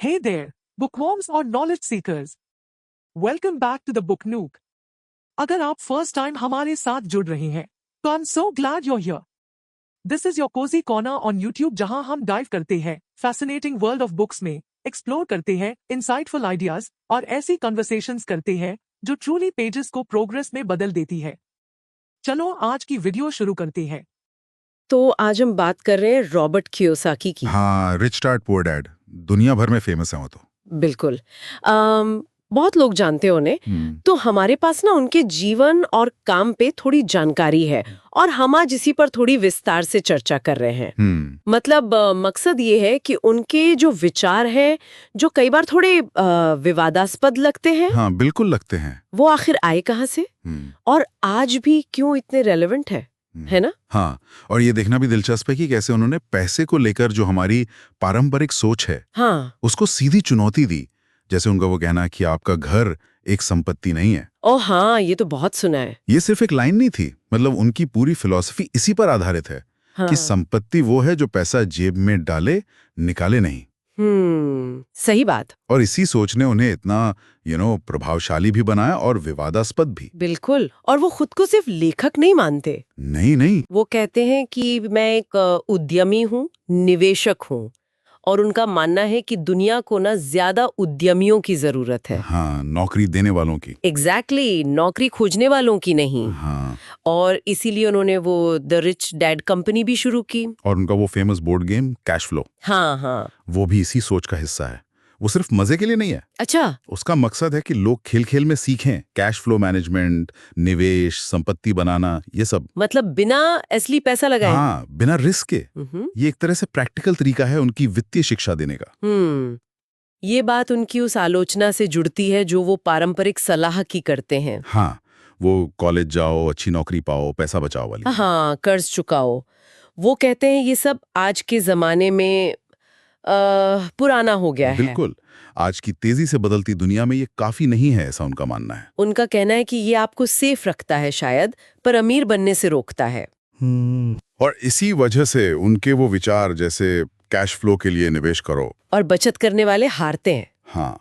Hey there, bookworms और knowledge seekers. Welcome back to the Book Nook. अगर आप first time हमारे साथ जुड़ रहे हैं, तो I'm so glad you're here. This is your cozy corner on YouTube जहां हम डाइव करते हैं fascinating world of books में, एक्सप्लोर करते हैं insightful ideas और ऐसी conversations करते हैं जो truly pages को प्रोग्रेस में बदल देती है. चलो आज की वीडियो शुरू करते हैं. तो आज हम बात कर रहे हैं रॉबर्ट कियोसाकी की। हाँ, रिच डैड पुअर डैड दुनिया भर में फेमस है वो तो। बिल्कुल। बहुत लोग जानते हो उन्हें। तो हमारे पास ना उनके जीवन और काम पे थोड़ी जानकारी है और हम आज इसी पर थोड़ी विस्तार से चर्चा कर रहे हैं। मतलब मकसद ये है कि उनके जो विचार हैं जो कई बार थोड़े विवादास्पद लगते हैं। हाँ, बिल्कुल लगते हैं। वो आखिर आए कहाँ से और आज भी क्यों इतने रेलेवेंट है ना? हाँ, और ये देखना भी दिलचस्प है कि कैसे उन्होंने पैसे को लेकर जो हमारी पारंपरिक सोच है, हाँ, उसको सीधी चुनौती दी। जैसे उनका वो कहना कि आपका घर एक संपत्ति नहीं है। ओ हाँ, ये तो बहुत सुना है। ये सिर्फ एक लाइन नहीं थी, मतलब उनकी पूरी फिलॉसफी इसी पर आधारित है कि संपत्ति वो है जो पैसा जेब में डाले, निकाले नहीं। सही बात। और इसी सोच ने उन्हें इतना प्रभावशाली भी बनाया और विवादास्पद भी। बिल्कुल। और वो खुद को सिर्फ लेखक नहीं मानते। नहीं, वो कहते हैं कि मैं एक उद्यमी हूँ, निवेशक हूँ, और उनका मानना है कि दुनिया को ना ज्यादा उद्यमियों की जरूरत है। हाँ, नौकरी देने वालों की। एग्जैक्टली, नौकरी खोजने वालों की नहीं। हाँ। और इसीलिए उन्होंने वो द रिच डैड कंपनी भी शुरू की। और उनका वो famous board game cash flow, हाँ, वो भी इसी सोच का हिस्सा है। वो सिर्फ मजे के लिए नहीं है। अच्छा। उसका मकसद है कि लोग खेल खेल में सीखें कैश फ्लो मैनेजमेंट, निवेश, संपत्ति बनाना, ये सब। मतलब बिना असली पैसा लगाए। हाँ, बिना रिस्क के। ये एक तरह से प्रैक्टिकल तरीका है उनकी वित्तीय शिक्षा देने का। ये बात उनकी उस आलोचना से जुड़ती है जो वो पारंपरिक सलाह की करते हैं। हाँ, वो कॉलेज जाओ, अच्छी नौकरी पाओ, पैसा बचाओ वाली। हाँ, कर्ज चुकाओ। वो कहते हैं ये सब आज के जमाने में पुराना हो गया है। बिल्कुल। आज की तेजी से बदलती दुनिया में ये काफी नहीं है, ऐसा उनका मानना है। उनका कहना है कि ये आपको सेफ रखता है शायद, पर अमीर बनने से रोकता है। और इसी वजह से उनके वो विचार जैसे कैश फ्लो के लिए निवेश करो और बचत करने वाले हारते हैं। हाँ,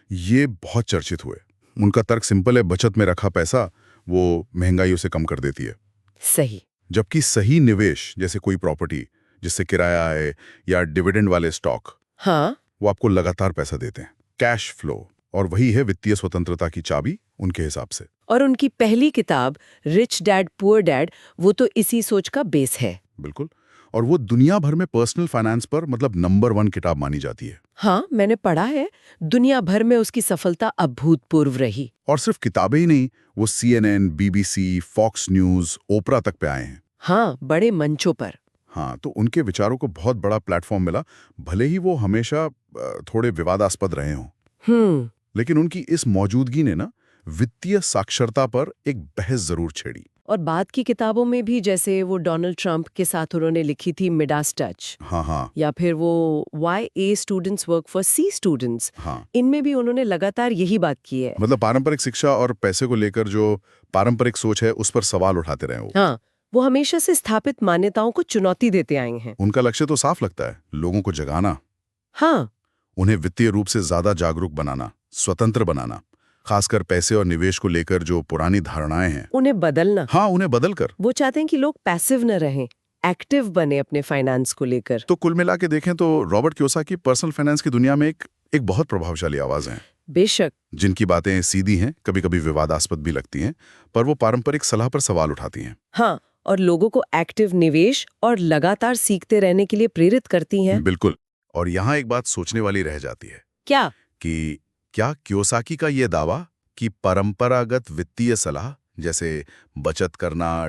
ये बहुत चर्चित हुए। उनका तर्क सिंपल है, बचत में रखा पैसा वो महंगाई उसे कम कर देती है। सही। जबकि सही निवेश जैसे कोई प्रॉपर्टी जिससे किराया आए या डिविडेंड वाले स्टॉक, हाँ, वो आपको लगातार पैसा देते हैं। कैश फ्लो, और वही है वित्तीय स्वतंत्रता की चाबी उनके हिसाब से। और उनकी पहली किताब रिच डैड पुअर डैड, वो तो इसी सोच का बेस है। बिल्कुल। और वो दुनिया भर में पर्सनल फाइनेंस पर मतलब नंबर 1 किताब मानी जाती है। हाँ, मैंने पढ़ा है। दुनिया भर में उसकी सफलता अभूतपूर्व रही। और सिर्फ किताबें ही नहीं, वो CNN, BBC, फॉक्स न्यूज, ओपरा तक पे आए हैं। हाँ, बड़े मंचों पर। हाँ, तो उनके विचारों को बहुत बड़ा प्लेटफॉर्म मिला, भले ही वो हमेशा थोड़े विवादास्पद रहे हों। लेकिन उनकी इस मौजूदगी ने ना वित्तीय साक्षरता पर एक बहस जरूर छेड़ी। और बाद की किताबों में भी, जैसे वो डोनाल्ड ट्रंप के साथ उन्होंने लिखी थी मिडास टच, हाँ, या फिर वो why A students work for C students, हाँ, इनमें भी उन्होंने लगातार यही बात की है। मतलब पारंपरिक शिक्षा और पैसे को लेकर जो पारंपरिक सोच है उस पर सवाल उठाते रहे वो। हाँ, वो हमेशा से स्थापित मान्यताओं को चुनौती देते आए हैं। उनका लक्ष्य तो साफ लगता है, लोगों को जगाना। हाँ, उन्हें वित्तीय रूप से ज्यादा जागरूक बनाना, स्वतंत्र बनाना, खासकर पैसे और निवेश को लेकर जो पुरानी धारणाएं हैं उन्हें बदलना। हाँ, उन्हें बदलकर। वो चाहते हैं कि लोग पैसिव न रहें, एक्टिव बने अपने फाइनेंस को लेकर। तो कुल मिला के देखें तो रॉबर्ट कियोसाकी पर्सनल फाइनेंस की दुनिया में एक बहुत प्रभावशाली आवाज है। बेशक। जिनकी बातें सीधी हैं, कभी कभी विवादास्पद भी लगती हैं, पर वो पारंपरिक सलाह पर सवाल उठाती हैं। हाँ, और लोगों को एक्टिव निवेश और लगातार सीखते रहने के लिए प्रेरित करती हैं। बिल्कुल। और यहाँ एक बात सोचने वाली रह जाती है। क्या? कि क्या कियोसाकी का ये दावा कि परंपरागत वित्तीय सलाह जैसे बचत करना,